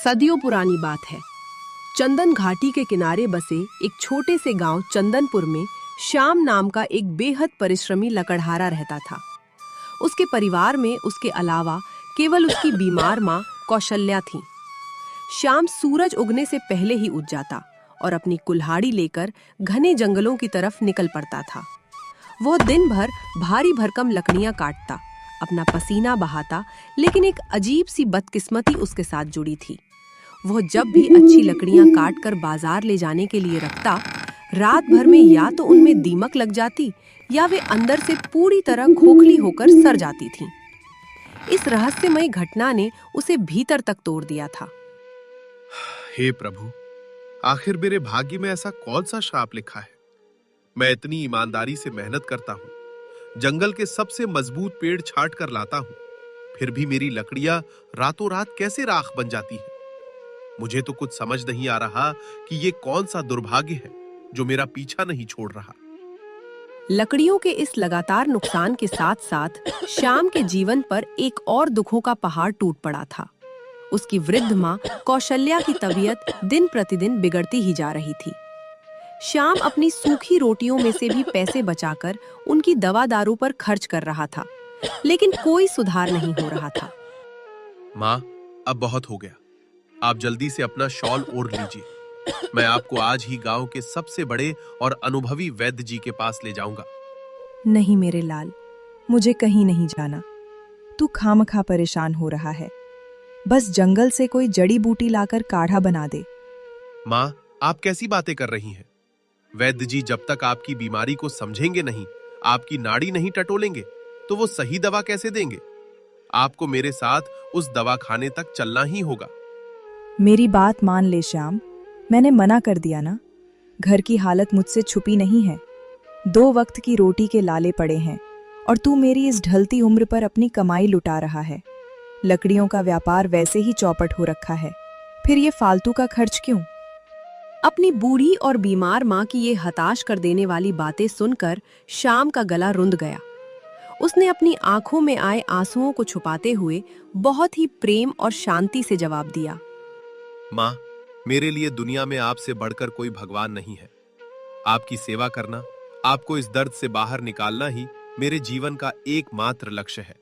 सदियों पुरानी बात है। चंदन घाटी के किनारे बसे एक छोटे से गांव चंदनपुर में श्याम नाम का एक बेहद परिश्रमी लकड़हारा रहता था। उसके परिवार में उसके अलावा केवल उसकी बीमार माँ कौशल्या थी। श्याम सूरज उगने से पहले ही उठ जाता और अपनी कुल्हाड़ी लेकर घने जंगलों की तरफ निकल पड़ता था। वो दिन भर भारी भरकम लकड़ियां काटता, अपना पसीना बहाता, लेकिन एक अजीब सी बदकिस्मती उसके साथ जुड़ी थी। वो जब भी अच्छी लकड़ियां काट कर बाजार ले जाने के लिए रखता, रात भर में या तो उनमें दीमक लग जाती या वे अंदर से पूरी तरह खोखली होकर सड़ जाती थीं। इस रहस्यमयी घटना ने उसे भीतर तक तोड़ दिया था। हे प्रभु, आखिर मेरे भाग्य में ऐसा कौन सा श्राप लिखा है? मैं इतनी ईमानदारी से मेहनत करता हूँ, जंगल के सबसे मजबूत पेड़ छांट कर लाता हूँ, फिर भी मेरी लकड़ियां रातों रात कैसे राख बन जाती हैं? मुझे तो कुछ समझ नहीं आ रहा कि ये कौन सा दुर्भाग्य है जो मेरा पीछा नहीं छोड़ रहा। लकड़ियों के इस लगातार नुकसान के साथ साथ श्याम के जीवन पर एक और दुखों का पहाड़ टूट पड़ा था। उसकी वृद्ध माँ कौशल्या की तबीयत दिन प्रतिदिन बिगड़ती ही जा रही थी। श्याम अपनी सूखी रोटियों में से भी पैसे बचाकर उनकी दवा दारू पर खर्च कर रहा था, लेकिन कोई सुधार नहीं हो रहा था। माँ, अब बहुत हो गया। आप जल्दी से अपना शॉल ओढ़ लीजिए। मैं आपको आज ही गांव के सबसे बड़े और अनुभवी वैद्य जी के पास ले जाऊंगा। नहीं मेरे लाल, मुझे कहीं नहीं जाना। तू खामखा परेशान हो रहा है। बस जंगल से कोई जड़ी बूटी लाकर काढ़ा बना दे। माँ, आप कैसी बातें कर रही हैं? वैद्य जी जब तक आपकी बीमारी को समझेंगे नहीं, आपकी नाड़ी नहीं टटोलेंगे, तो वो सही दवा कैसे देंगे? आपको मेरे साथ उस दवाखाने तक चलना ही होगा। मेरी बात मान ले श्याम, मैंने मना कर दिया ना। घर की हालत मुझसे छुपी नहीं है। 2 वक्त की रोटी के लाले पड़े हैं और तू मेरी इस ढलती उम्र पर अपनी कमाई लुटा रहा है। लकड़ियों का व्यापार वैसे ही चौपट हो रखा है, फिर ये फालतू का खर्च क्यों? अपनी बूढ़ी और बीमार माँ की ये हताश कर देने वाली बातें सुनकर श्याम का गला रुंध गया। उसने अपनी आंखों में आए आंसुओं को छुपाते हुए बहुत ही प्रेम और शांति से जवाब दिया। माँ, मेरे लिए दुनिया में आपसे बढ़कर कोई भगवान नहीं है। आपकी सेवा करना, आपको इस दर्द से बाहर निकालना ही मेरे जीवन का एकमात्र लक्ष्य है।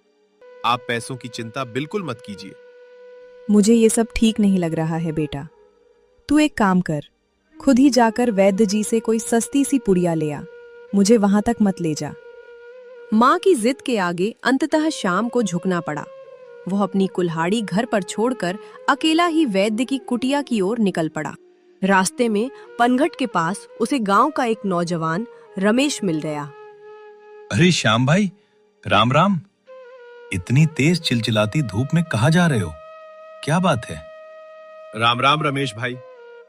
आप पैसों की चिंता बिल्कुल मत कीजिए। मुझे ये सब ठीक नहीं लग रहा है बेटा। तू एक काम कर, खुद ही जाकर वैद्य जी से कोई सस्ती सी पुड़िया ले आ। मुझे वहां तक मत ले जा। माँ की जिद के आगे अंततः श्याम को झुकना पड़ा। वह अपनी कुल्हाड़ी घर पर छोड़कर अकेला ही वैद्य की कुटिया की ओर निकल पड़ा। रास्ते में पनघट के पास उसे गांव का एक नौजवान रमेश मिल गया। अरे श्याम भाई, राम राम। इतनी तेज चिलचिलाती धूप में कहाँ जा रहे हो? क्या बात है? राम राम रमेश भाई।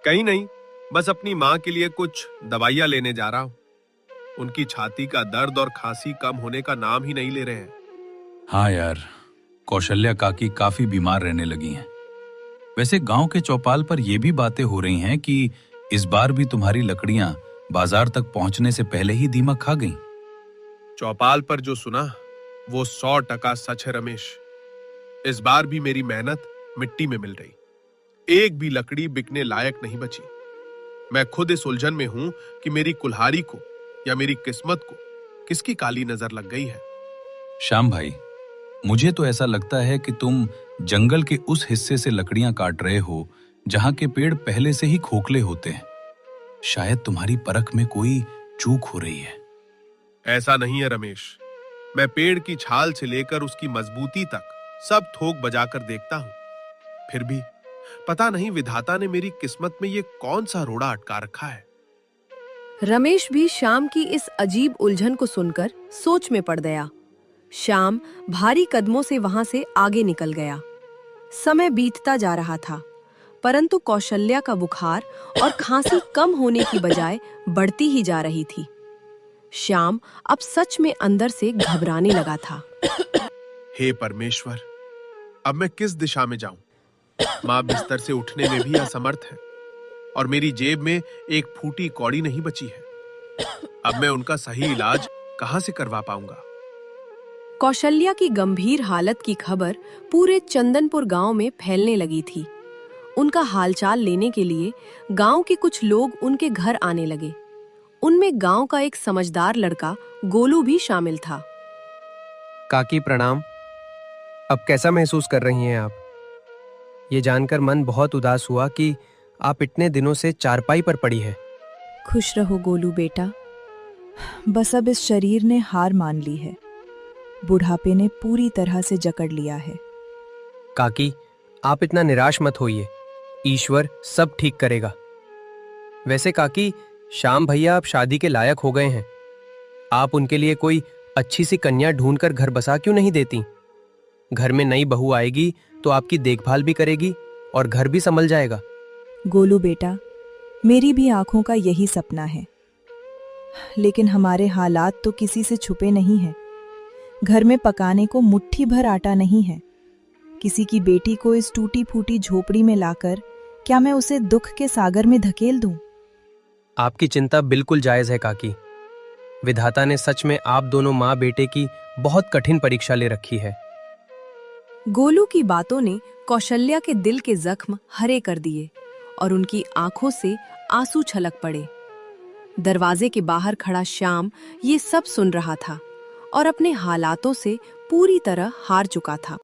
कहीं नहीं, बस अपनी माँ के लिए कुछ दवाइयाँ लेने जा रहा हूँ। उनकी छाती का दर्द और खांसी कम होने का नाम ही नहीं ले रहे हैं। हाँ यार, कौशल्या काकी काफी बीमार रहने लगी हैं। वैसे गांव के चौपाल पर यह भी बातें हो रही हैं कि इस बार भी तुम्हारी लकड़ियां बाजार तक पहुंचने से पहले ही दीमक खा गईं। चौपाल पर जो सुना वो 100% सच है रमेश। इस बार भी मेरी मेहनत मिट्टी में मिल रही। एक भी लकड़ी बिकने लायक नहीं बची। मैं खुद इस उलझन में हूं कि मेरी कुल्हाड़ी को या मेरी किस्मत को किसकी काली नजर लग गई है। श्याम भाई, मुझे तो ऐसा लगता है कि तुम जंगल के उस हिस्से से लकड़ियां काट रहे हो जहां के पेड़ पहले से ही खोखले होते हैं। शायद तुम्हारी परख में कोई चूक हो रही है। ऐसा नहीं है रमेश। मैं पेड़ की छाल से लेकर उसकी मजबूती तक सब थोक बजाकर देखता हूं, फिर भी पता नहीं विधाता ने मेरी किस्मत में ये कौन सा रोड़ा अटका रखा है। रमेश भी श्याम की इस अजीब उलझन को सुनकर सोच में पड़ गया। श्याम भारी कदमों से वहां से आगे निकल गया। समय बीतता जा रहा था, परंतु कौशल्या का बुखार और खांसी कम होने की बजाय बढ़ती ही जा रही थी। श्याम अब सच में अंदर से घबराने लगा था। हे परमेश्वर, अब मैं किस दिशा में जाऊं? माँ बिस्तर से उठने में भी असमर्थ है और मेरी जेब में एक फूटी कौड़ी नहीं बची है। अब मैं उनका सही इलाज कहां से करवा पाऊंगा? कौशल्या की गंभीर हालत की खबर पूरे चंदनपुर गांव में फैलने लगी थी। उनका हालचाल लेने के लिए गांव के कुछ लोग उनके घर आने लगे। उनमें गांव का एक समझदार लड़का गोलू भी शामिल था। काकी प्रणाम। अब कैसा महसूस कर रही हैं आप? ये जानकर मन बहुत उदास हुआ कि आप इतने दिनों से चारपाई पर पड़ी है। खुश रहो गोलू बेटा, बस अब इस शरीर ने हार मान ली है। बुढ़ापे ने पूरी तरह से जकड़ लिया है। काकी, आप इतना निराश मत होइए, ईश्वर सब ठीक करेगा। वैसे काकी, श्याम भैया अब शादी के लायक हो गए हैं। आप उनके लिए कोई अच्छी सी कन्या ढूंढकर घर बसा क्यों नहीं देती? घर में नई बहू आएगी तो आपकी देखभाल भी करेगी और घर भी संभल जाएगा। गोलू बेटा, मेरी भी आंखों का यही सपना है, लेकिन हमारे हालात तो किसी से छुपे नहीं हैं। घर में पकाने को मुट्ठी भर आटा नहीं है। किसी की बेटी को इस टूटी फूटी झोपड़ी में लाकर क्या मैं उसे दुख के सागर में धकेल दूं? आपकी चिंता बिल्कुल जायज है काकी। विधाता ने सच में आप दोनों माँ बेटे की बहुत कठिन परीक्षा ले रखी है। गोलू की बातों ने कौशल्या के दिल के जख्म हरे कर दिए और उनकी आंखों से आंसू छलक पड़े। दरवाजे के बाहर खड़ा श्याम ये सब सुन रहा था और अपने हालातों से पूरी तरह हार चुका था।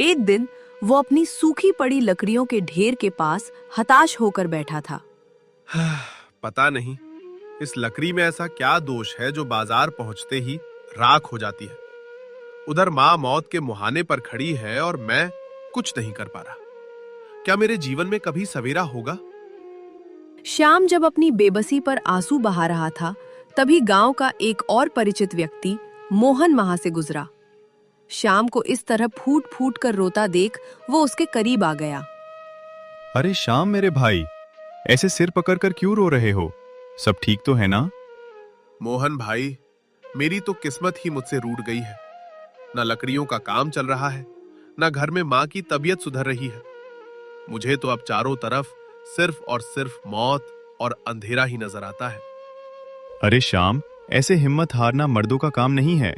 एक दिन वो अपनी सूखी पड़ी लकड़ियों के ढेर के पास हताश होकर बैठा था। पता नहीं इस लकड़ी में ऐसा क्या दोष है जो बाजार पहुंचते ही राख हो जाती है। उधर माँ मौत के मुहाने पर खड़ी है और मैं कुछ नहीं कर पा रहा। क्या मेरे जीवन में कभी सवेरा होगा? श्याम जब अपनी बेबसी पर आंसू बहा रहा था, तभी गांव का एक और परिचित व्यक्ति मोहन वहां से गुजरा। श्याम को इस तरह फूट फूट कर रोता देख वो उसके करीब आ गया। अरे श्याम मेरे भाई, ऐसे सिर पकड़कर क्यों रो रहे हो? सब ठीक तो है ना? मोहन भाई, मेरी तो किस्मत ही मुझसे रूठ गई है। न लकड़ियों का काम चल रहा है, न घर में माँ की तबीयत सुधर रही है। मुझे तो अब चारों तरफ सिर्फ और सिर्फ मौत और अंधेरा ही नजर आता है। अरे श्याम, ऐसे हिम्मत हारना मर्दों का काम नहीं है।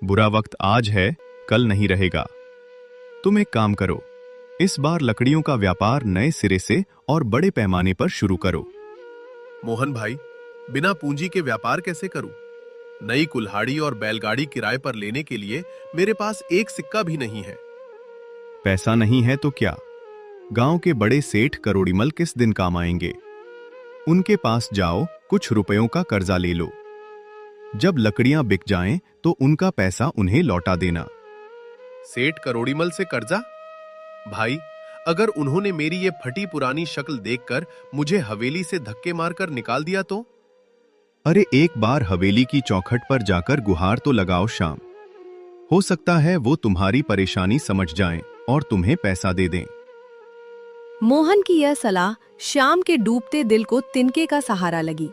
बुरा वक्त आज है, कल नहीं रहेगा। तुम एक काम करो, इस बार लकड़ियों का व्यापार नए सिरे से और बड़े पैमाने पर शुरू करो। मोहन भाई, बिना पूंजी के व्यापार कैसे करूं? नई कुल्हाड़ी और बैलगाड़ी किराए पर लेने के लिए मेरे पास एक सिक्का भी नहीं है। पैसा नहीं है तो क्या, गांव के बड़े सेठ करोड़ीमल किस दिन काम आएंगे। उनके पास जाओ, कुछ रुपयों का कर्जा ले लो। जब लकड़ियां बिक जाएं तो उनका पैसा उन्हें लौटा देना। सेठ करोड़ीमल से कर्जा? भाई, अगर उन्होंने मेरी ये फटी पुरानी शक्ल देखकर मुझे हवेली से धक्के मारकर निकाल दिया तो? अरे एक बार हवेली की चौखट पर जाकर गुहार तो लगाओ श्याम। हो सकता है वो तुम्हारी परेशानी समझ जाएं और तुम्हें पैसा दे दें। मोहन की यह सलाह श्याम के डूबते दिल को तिनके का सहारा लगी।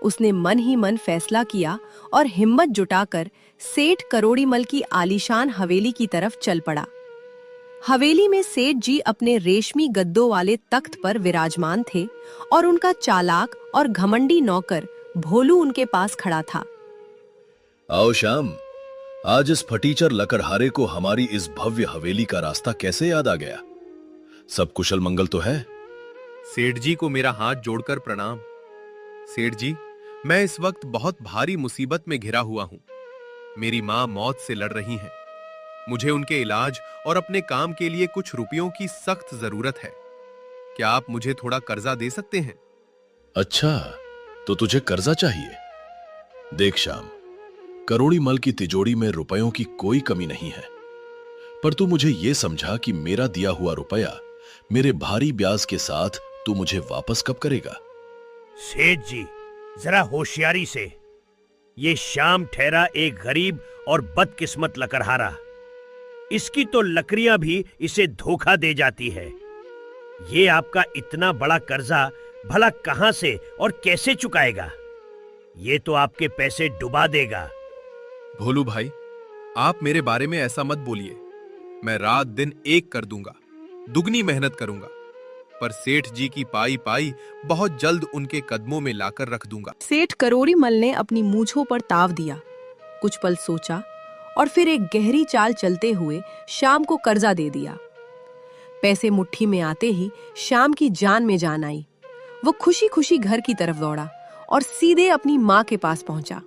उसने मन ही मन फैसला किया और हिम्मत जुटाकर सेठ करोड़ीमल की आलीशान हवेली की तरफ चल पड़ा। हवेली में सेठ जी अपने रेशमी गद्दों वाले तख्त पर विराजमान थे और उनका चालाक और घमंडी नौकर भोलू उनके पास खड़ा था। आओ श्याम, आज इस फटीचर लकड़हारे को हमारी इस भव्य हवेली का रास्ता कैसे याद आ गया? सब कुशल मंगल तो है? सेठ जी को मेरा हाथ जोड़कर प्रणाम। सेठ जी, मैं इस वक्त बहुत भारी मुसीबत में घिरा हुआ हूं। मेरी मां मौत से लड़ रही हैं। मुझे उनके इलाज और अपने काम के लिए कुछ रुपयों की सख्त जरूरत है। क्या आप मुझे थोड़ा कर्जा दे सकते हैं? अच्छा, तो तुझे कर्जा चाहिए? देख श्याम, करोड़ीमल की तिजोरी में रुपयों की कोई कमी नहीं है, पर तू मुझे यह समझा कि मेरा दिया हुआ रुपया मेरे भारी ब्याज के साथ तू मुझे वापस कब करेगा? सेठ जी, जरा होशियारी से। ये श्याम ठहरा एक गरीब और बदकिस्मत लकड़हारा। इसकी तो लकड़ियां भी इसे धोखा दे जाती है। ये आपका इतना बड़ा कर्जा भला कहां से और कैसे चुकाएगा? ये तो आपके पैसे डुबा देगा। भोलू भाई, आप मेरे बारे में ऐसा मत बोलिए। मैं रात दिन एक कर दूंगा, दुगनी मेहनत करूंगा, पर सेठ जी की पाई पाई बहुत जल्द उनके कदमों में लाकर रख दूंगा। सेठ करोड़ीमल ने अपनी मूंछों पर ताव दिया, कुछ पल सोचा और फिर एक गहरी चाल चलते हुए श्याम को कर्जा दे दिया। पैसे मुट्ठी में आते ही श्याम की जान में जान आई। वो खुशी खुशी घर की तरफ दौड़ा और सीधे अपनी माँ के पास पहुंचा।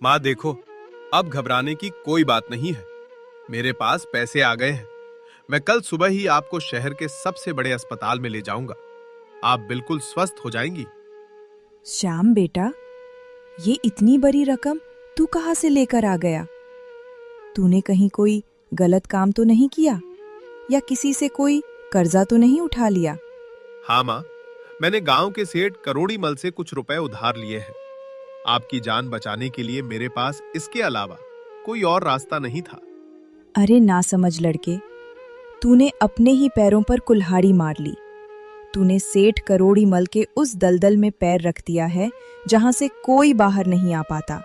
माँ देखो, अब घबराने की कोई बात नहीं है। मेरे पास पैसे आ गए हैं। मैं कल सुबह ही आपको शहर के सबसे बड़े अस्पताल में ले जाऊंगा। आप बिल्कुल स्वस्थ हो जाएंगी। श्याम बेटा, ये इतनी बड़ी रकम तू कहाँ से लेकर आ गया? तूने कहीं कोई गलत काम तो नहीं किया या किसी से कोई कर्जा तो नहीं उठा लिया? हाँ माँ, मैंने गांव के सेठ करोड़ी मल से कुछ रुपए उधार लिए हैं। आपकी जान बचाने के लिए मेरे पास इसके अलावा कोई और रास्ता नहीं था। अरे ना समझ लड़के, तूने अपने ही पैरों पर कुल्हाड़ी मार ली। तूने सेठ करोड़ी मल के उस दलदल में पैर रख दिया है जहां से कोई बाहर नहीं आ पाता।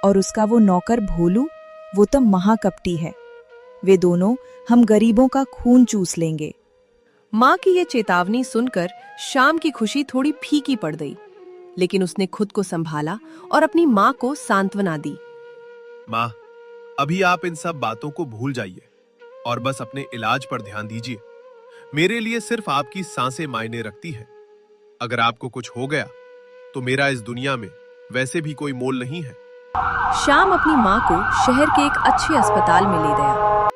और उसका वो नौकर भोलू, वो तो महाकपटी है। वे दोनों हम गरीबों का खून चूस लेंगे। माँ की ये चेतावनी सुनकर श्याम की खुशी थोड़ी फीकी पड़ गई, लेकिन उसने खुद को संभाला और अपनी माँ को सांत्वना दी। माँ, अभी आप इन सब बातों को भूल जाइए और बस अपने इलाज पर ध्यान दीजिए। मेरे लिए सिर्फ आपकी सांसें मायने रखती है। अगर आपको कुछ हो गया तो मेरा इस दुनिया में वैसे भी कोई मोल नहीं है। श्याम अपनी माँ को शहर के एक अच्छे अस्पताल में ले गया।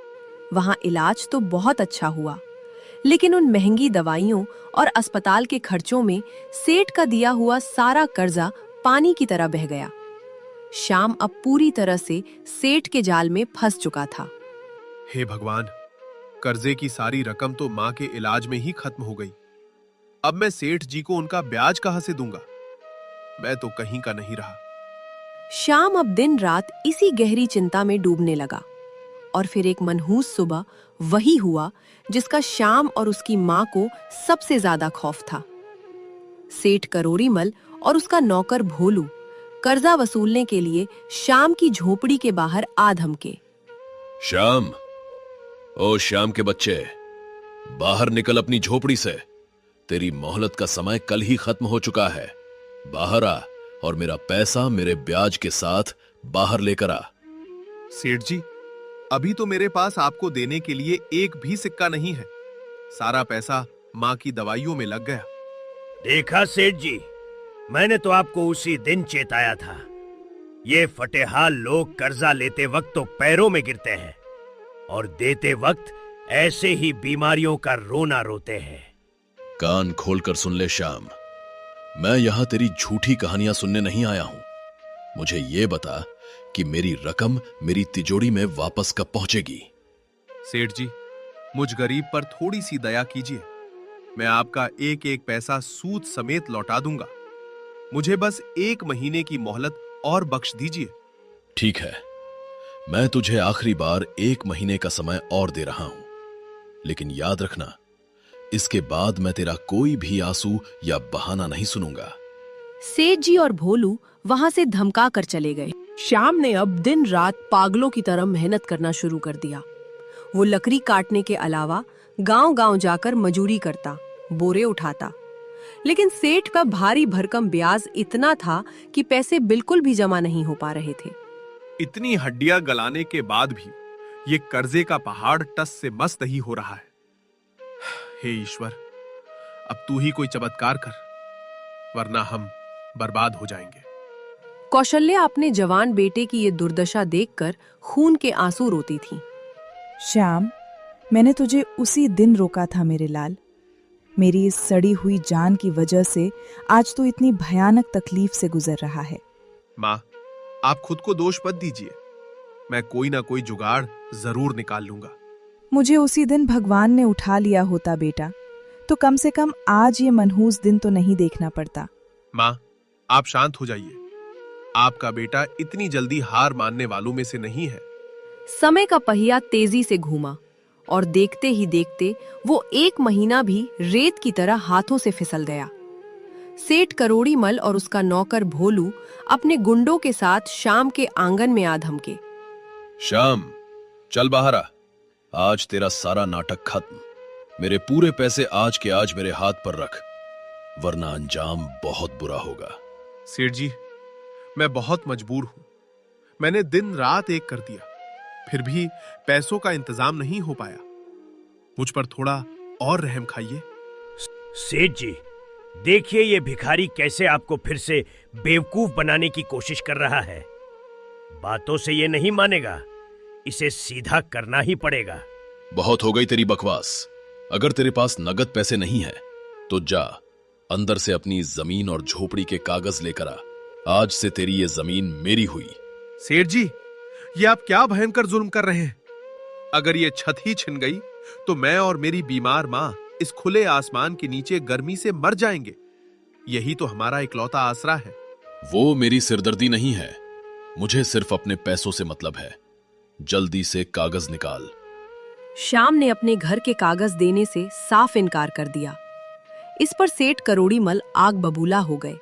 वहाँ इलाज तो बहुत अच्छा हुआ, लेकिन उन महंगी दवाइयों और अस्पताल के खर्चों में सेठ का दिया हुआ सारा कर्जा पानी की तरह बह गया। श्याम अब पूरी तरह से सेठ के जाल में फंस चुका था। हे भगवान, कर्जे की सारी रकम तो माँ के इलाज में ही खत्म हो गई। अब मैं सेठ जी को उनका ब्याज कहाँ से दूंगा? मैं तो कहीं का नहीं रहा। श्याम अब दिन रात इसी गहरी चिंता में डूबने लगा। और फिर एक मनहूस सुबह वही हुआ जिसका श्याम और उसकी माँ को सबसे ज्यादा खौफ था। सेठ करोड़ीमल और उसका नौकर भोलू कर्जा वसूलने के लिए श्याम की झोपड़ी के बाहर आ धमके। श्याम, ओ श्याम के बच्चे, बाहर निकल अपनी झोपड़ी से। तेरी मोहलत का समय कल ही खत्म हो चुका है। बाहर आ और मेरा पैसा मेरे ब्याज के साथ बाहर लेकर आ। सेठ जी, अभी तो मेरे पास आपको देने के लिए एक भी सिक्का नहीं है। सारा पैसा माँ की दवाइयों में लग गया। देखा सेठ जी, मैंने तो आपको उसी दिन चेताया था। ये फटेहाल लोग कर्जा लेते वक्त तो पैरों में गिरते हैं और देते वक्त ऐसे ही बीमारियों का रोना रोते हैं। कान खोलकर सुन ले श्याम, मैं यहां तेरी झूठी कहानियां सुनने नहीं आया हूं। मुझे ये बता कि मेरी रकम मेरी तिजोरी में वापस कब पहुंचेगी? सेठ जी, मुझ गरीब पर थोड़ी सी दया कीजिए। मैं आपका एक एक पैसा सूद समेत लौटा दूंगा। मुझे बस 1 महीने की मोहलत और बख्श दीजिए। ठीक है, मैं तुझे आखिरी बार 1 महीने का समय और दे रहा हूं, लेकिन याद रखना, इसके बाद मैं तेरा कोई भी आंसू या बहाना नहीं सुनूंगा। सेठ जी और भोलू वहां से धमका कर चले गए। श्याम ने अब दिन रात पागलों की तरह मेहनत करना शुरू कर दिया। वो लकड़ी काटने के अलावा गांव-गांव जाकर मजूरी करता, बोरे उठाता, लेकिन सेठ का भारी भरकम ब्याज इतना था कि पैसे बिल्कुल भी जमा नहीं हो पा रहे थे। इतनी हड्डियां गलाने के बाद भी ये कर्जे का पहाड़ टस से मस नहीं हो रहा है। हे ईश्वर, अब तू ही कोई चमत्कार कर, वरना हम बर्बाद हो जाएंगे। कौशल्या अपने जवान बेटे की ये दुर्दशा देखकर खून के आंसू रोती थी। श्याम, मैंने तुझे उसी दिन रोका था मेरे लाल। मेरी इस सड़ी हुई जान की वजह से आज तो इतनी भयानक तकलीफ से गुजर रहा है। माँ, आप खुद को दोष मत दीजिए। मैं कोई ना कोई जुगाड़ जरूर निकाल लूंगा। मुझे उसी दिन भगवान ने उठा लिया होता बेटा, तो कम से कम आज ये मनहूस दिन तो नहीं देखना पड़ता। माँ, आप शांत हो जाइए। आपका बेटा इतनी जल्दी हार मानने वालों में से नहीं है। समय का पहिया तेजी से घूमा और देखते ही देखते वो 1 महीना भी रेत की तरह हाथों से फिसल गया। सेठ करोड़ीमल और उसका नौकर भोलू अपने गुंडों के साथ श्याम के आंगन में आ धमके। श्याम, चल बाहर आ। आज तेरा सारा नाटक खत्म। मेरे पूरे पैसे आज के आज मेरे हाथ पर रख, वरना अंजाम बहुत बुरा होगा। सेठ जी, मैं बहुत मजबूर हूं। मैंने दिन रात एक कर दिया, फिर भी पैसों का इंतजाम नहीं हो पाया। मुझ पर थोड़ा और रहम खाइए। सेठ जी, देखिए ये भिखारी कैसे आपको फिर से बेवकूफ बनाने की कोशिश कर रहा है। बातों से ये नहीं मानेगा, इसे सीधा करना ही पड़ेगा। बहुत हो गई तेरी बकवास। अगर तेरे पास नगद पैसे नहीं है तो जा अंदर से अपनी जमीन और झोपड़ी के कागज लेकर आ। आज से तेरी ये जमीन मेरी हुई। सेठ जी, ये आप क्या भयंकर जुल्म कर रहे हैं? अगर ये छत ही छिन गई तो मैं और मेरी बीमार मां इस खुले आसमान के नीचे गर्मी से मर जाएंगे। यही तो हमारा इकलौता आसरा है। वो मेरी सिरदर्दी नहीं है, मुझे सिर्फ अपने पैसों से मतलब है। जल्दी से कागज निकाल। श्याम ने अपने घर के कागज देने से साफ इनकार कर दिया। इस पर सेठ करोड़ीमल आग बबूला हो गए।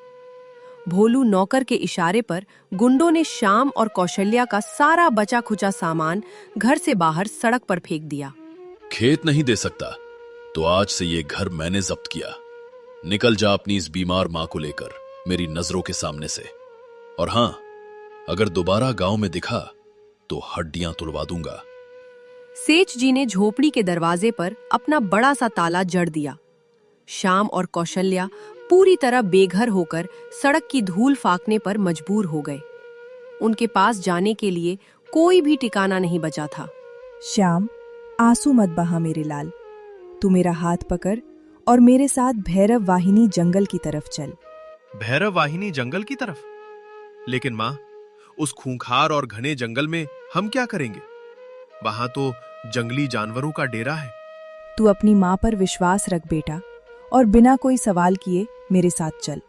भोलू नौकर के इशारे पर गुंडों ने श्याम और कौशल्या का सारा बचा खुचा सामान घर से बाहर सड़क पर फेंक दिया। खेत नहीं दे सकता तो आज से ये घर मैंने जब्त किया। निकल जा अपनी इस बीमार मां को लेकर मेरी नजरों के सामने से। और हां, अगर दोबारा गांव में दिखा तो हड्डियां तुड़वा दूंगा। सेठ जी ने झोपड़ी के दरवाजे पर अपना बड़ा सा ताला जड़ दिया। श्याम और कौशल्या पूरी तरह बेघर होकर सड़क की धूल फाकने पर मजबूर हो गए। उनके पास जाने के लिए कोई भी ठिकाना नहीं बचा था। श्याम, आंसू मत बहा मेरे लाल। तू मेरा हाथ पकड़ और मेरे साथ भैरव वाहिनी जंगल की तरफ चल। भैरव वाहिनी जंगल की तरफ? लेकिन मां, उस खूंखार और घने जंगल में हम क्या करेंगे? वहां तो जंगली जानवरों का डेरा है। तू अपनी माँ पर विश्वास रख बेटा और बिना कोई सवाल किए मेरे साथ चल।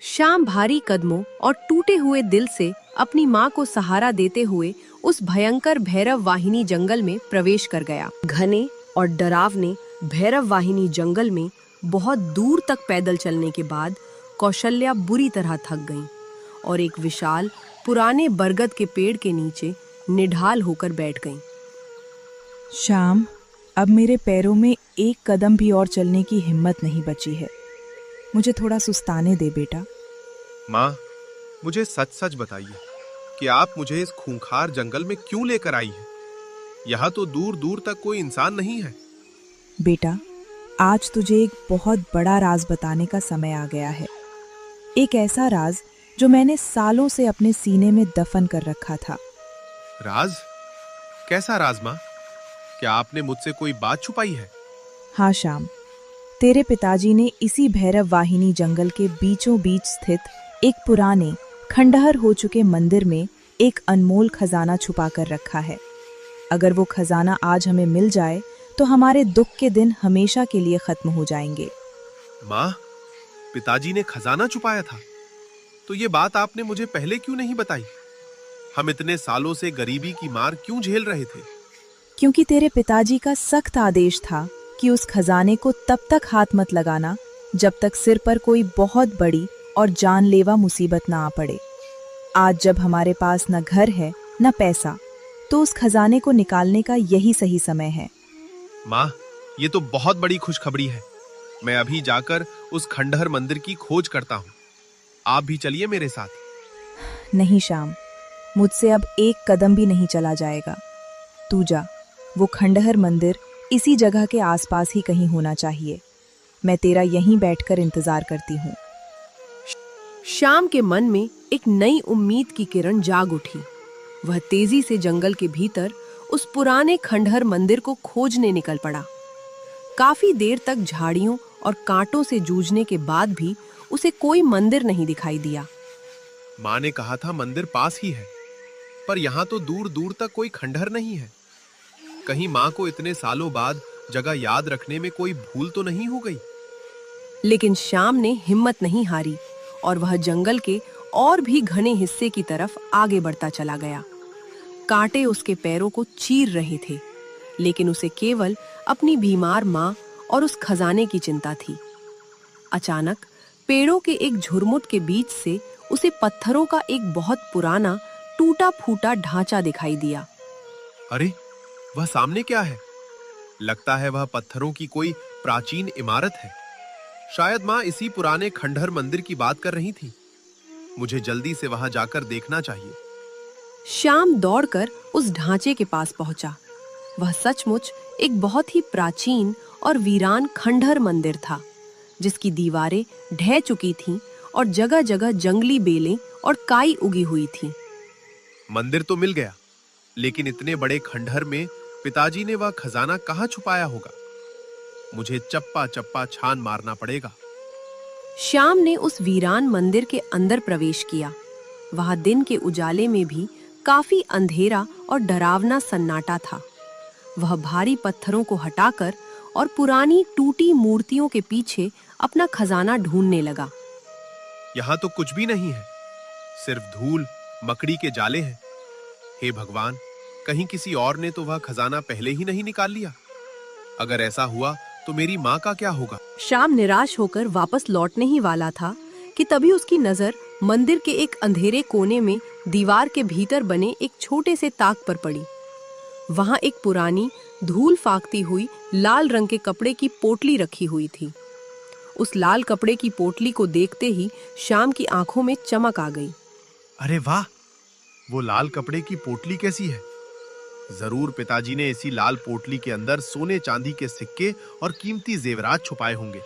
श्याम भारी कदमों और टूटे हुए दिल से अपनी माँ को सहारा देते हुए उस भयंकर भैरव वाहिनी जंगल में प्रवेश कर गया। घने और डरावने भैरव वाहिनी जंगल में बहुत दूर तक पैदल चलने के बाद कौशल्या बुरी तरह थक गईं और एक विशाल पुराने बरगद के पेड़ के नीचे निढाल होकर बैठ गईं। श्याम, अब मेरे पैरों में एक कदम भी और चलने की हिम्मत नहीं बची है। मुझे थोड़ा सुस्ताने दे बेटा। मां, मुझे सच सच बताइए कि आप मुझे इस खूंखार जंगल में क्यों लेकर आई हैं? यहाँ तो दूर दूर तक कोई इंसान नहीं है। बेटा, आज तुझे एक बहुत बड़ा राज बताने का समय आ गया है। एक ऐसा राज जो मैंने सालों से अपने सीने में दफन कर रखा था। राज? कैसा राज मां? क्या आपने मुझसे कोई बात छुपाई है? हाँ श्याम, तेरे पिताजी ने इसी भैरव वाहिनी जंगल के बीचों बीच स्थित एक पुराने खंडहर हो चुके मंदिर में एक अनमोल खजाना छुपा कर रखा है। अगर वो खजाना आज हमें मिल जाए तो हमारे दुख के दिन हमेशा के लिए खत्म हो जाएंगे। मां, पिताजी ने खजाना छुपाया था? तो ये बात आपने मुझे पहले क्यों नहीं बताई? हम इतने सालों से गरीबी की मार क्यों झेल रहे थे? क्योंकि तेरे पिताजी का सख्त आदेश था कि उस खजाने को तब तक हाथ मत लगाना जब तक सिर पर कोई बहुत बड़ी और जानलेवा मुसीबत ना आ पड़े। आज जब हमारे पास न घर है न पैसा, तो उस खजाने को निकालने का यही सही समय है। मां, ये तो बहुत बड़ी खुशखबरी है। मैं अभी जाकर उस खंडहर मंदिर की खोज करता हूँ। आप भी चलिए मेरे साथ। नहीं श्याम, मुझसे अब एक कदम भी नहीं चला जाएगा। तू जा, वो खंडहर मंदिर इसी जगह के आसपास ही कहीं होना चाहिए। मैं तेरा यहीं बैठकर इंतजार करती हूँ। श्याम के मन में एक नई उम्मीद की किरण जाग उठी। वह तेजी से जंगल के भीतर उस पुराने खंडहर मंदिर को खोजने निकल पड़ा। काफी देर तक झाड़ियों और कांटों से जूझने के बाद भी उसे कोई मंदिर नहीं दिखाई दिया। मां ने कहा था मंदिर पास ही है, पर यहाँ तो दूर दूर तक कोई खंडहर नहीं है। कहीं मां को इतने सालों बाद जगह याद रखने में कोई भूल तो नहीं हो गई? लेकिन श्याम ने हिम्मत नहीं हारी और वह जंगल के और भी घने हिस्से की तरफ आगे बढ़ता चला गया। कांटे उसके पैरों को चीर रहे थे, लेकिन उसे केवल अपनी बीमार मां और उस खजाने की चिंता थी। अचानक पेड़ों के एक झुरमुट के बीच से उसे पत्थरों का एक बहुत पुराना टूटा फूटा ढांचा दिखाई दिया। अरे, वह सामने क्या है? लगता है वह पत्थरों की कोई प्राचीन इमारत है। शायद मां इसी पुराने खंडहर मंदिर की बात कर रही थी। मुझे जल्दी से वहां जाकर देखना चाहिए। श्याम दौड़कर उस ढांचे के पास पहुंचा। वह सचमुच एक बहुत ही प्राचीन और वीरान खंडहर मंदिर था, जिसकी दीवारें ढह चुकी थीं और जगह-जगह जंगली बेलें और काई उगी हुई थीं। मंदिर तो मिल गया, लेकिन इतने बड़े खंडहर में पिताजी ने वह खजाना कहाँ छुपाया होगा? मुझे चप्पा चप्पा छान मारना पड़ेगा। श्याम ने उस वीरान मंदिर के अंदर प्रवेश किया। वहां दिन के उजाले में भी काफी अंधेरा और डरावना सन्नाटा था। वह भारी पत्थरों को हटाकर और पुरानी टूटी मूर्तियों के पीछे अपना खजाना ढूंढने लगा। यहाँ तो कुछ भी नहीं है, सिर्फ धूल, मकड़ी के जाले हैं। हे भगवान, कहीं किसी और ने तो वह खजाना पहले ही नहीं निकाल लिया। अगर ऐसा हुआ तो मेरी माँ का क्या होगा? श्याम निराश होकर वापस लौटने ही वाला था कि तभी उसकी नजर मंदिर के एक अंधेरे कोने में दीवार के भीतर बने एक छोटे से ताक पर पड़ी। वहां एक पुरानी धूल फाकती हुई लाल रंग के कपड़े की पोटली रखी हुई थी। उस लाल कपड़े की पोटली को देखते ही श्याम की आंखों में चमक आ गई। अरे वाह, वो लाल कपड़े की पोटली कैसी है? जरूर पिताजी ने इसी लाल पोटली के अंदर सोने चांदी के सिक्के और कीमती जेवरात छुपाए होंगे।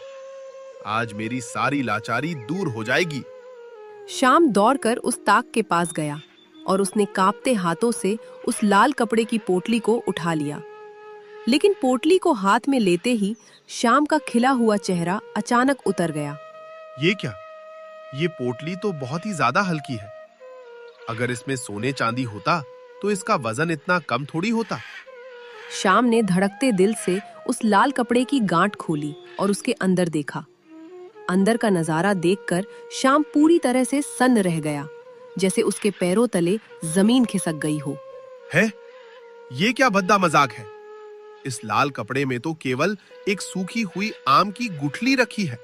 आज मेरी सारी लाचारी दूर हो जाएगी। श्याम दौड़कर उस ताक के पास गया और उसने कांपते हाथों से उस लाल कपड़े की पोटली को उठा लिया। लेकिन पोटली को हाथ में लेते ही श्याम का खिला हुआ चेहरा अचानक उतर गया। ये क्या? ये पोटली तो बहुत ही ज्यादा हल्की है। अगर इसमें सोने चांदी होता तो इसका वजन इतना कम थोड़ी होता। श्याम ने धड़कते दिल से उस लाल कपड़े की गांठ खोली और उसके अंदर देखा। अंदर का नजारा देखकर श्याम पूरी तरह से सन्न रह गया, जैसे उसके पैरों तले जमीन खिसक गई हो। है? ये क्या भद्दा मजाक है? इस लाल कपड़े में तो केवल एक सूखी हुई आम की गुठली रखी है।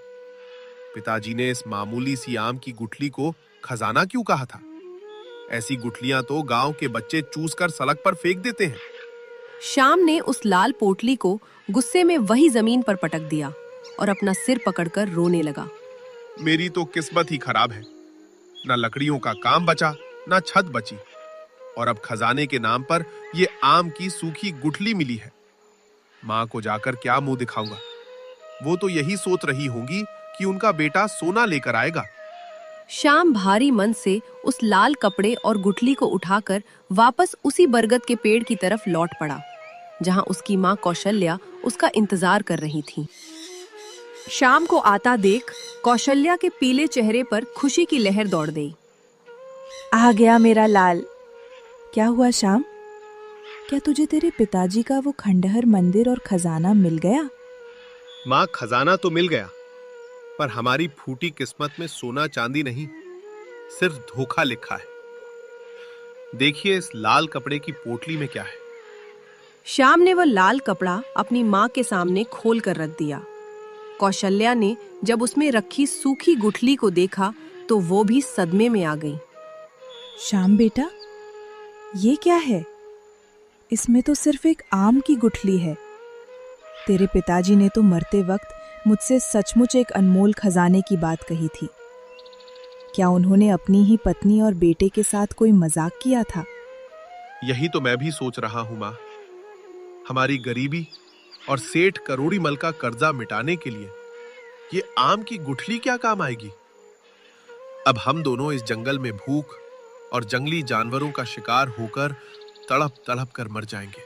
पिताजी ने इस मामूली सी आम की गुठली को खजाना क्यों कहा था? ऐसी गुठलियां तो गांव के बच्चे चूस कर सड़क पर फेंक देते हैं। श्याम ने उस लाल पोटली को गुस्से में वही जमीन पर पटक दिया और अपना सिर पकड़कर रोने लगा। मेरी तो किस्मत ही खराब है। ना लकड़ियों का काम बचा, ना छत बची, और अब खजाने के नाम पर ये आम की सूखी गुठली मिली है। माँ को जाकर क्या मुंह दिखाऊंगा? वो तो यही सोच रही होंगी कि उनका बेटा सोना लेकर आएगा। श्याम भारी मन से उस लाल कपड़े और गुठली को उठाकर वापस उसी बरगद के पेड़ की तरफ लौट पड़ा, जहां उसकी माँ कौशल्या उसका इंतजार कर रही थी। श्याम को आता देख कौशल्या के पीले चेहरे पर खुशी की लहर दौड़ गई। आ गया मेरा लाल। क्या हुआ श्याम? क्या तुझे तेरे पिताजी का वो खंडहर मंदिर और खजाना मिल गया? माँ, खजाना तो मिल गया, पर हमारी फूटी किस्मत में सोना चांदी नहीं, सिर्फ धोखा लिखा है। देखिए इस लाल कपड़े की पोटली में क्या है। श्याम ने वह लाल कपड़ा अपनी माँ के सामने खोल कर रख दिया। कौशल्या ने जब उसमें रखी सूखी गुठली को देखा तो वो भी सदमे में आ गई। श्याम बेटा, ये क्या है? इसमें तो सिर्फ एक आम की गुठली है। तेरे पिताजी ने तो मरते वक्त मुझसे सचमुच एक अनमोल खजाने की बात कही थी। क्या उन्होंने अपनी ही पत्नी और बेटे के साथ कोई मजाक किया था? यही तो मैं भी सोच रहा हूं माँ। हमारी गरीबी और सेठ करोड़ीमल का कर्जा मिटाने के लिए ये आम की गुठली क्या काम आएगी? अब हम दोनों इस जंगल में भूख और जंगली जानवरों का शिकार होकर तड़प तड़प कर मर जाएंगे।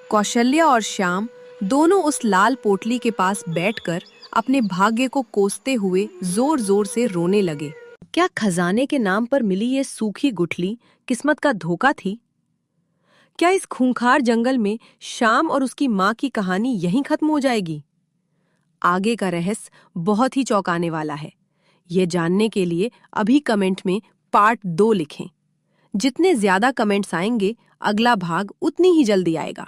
कौशल्या और श्याम दोनों उस लाल पोटली के पास बैठकर अपने भाग्य को कोसते हुए जोर जोर से रोने लगे। क्या खजाने के नाम पर मिली ये सूखी गुठली किस्मत का धोखा थी? क्या इस खूंखार जंगल में श्याम और उसकी माँ की कहानी यहीं खत्म हो जाएगी? आगे का रहस्य बहुत ही चौंकाने वाला है। ये जानने के लिए अभी कमेंट में पार्ट 2 लिखें। जितने ज्यादा कमेंट्स आएंगे, अगला भाग उतनी ही जल्दी आएगा।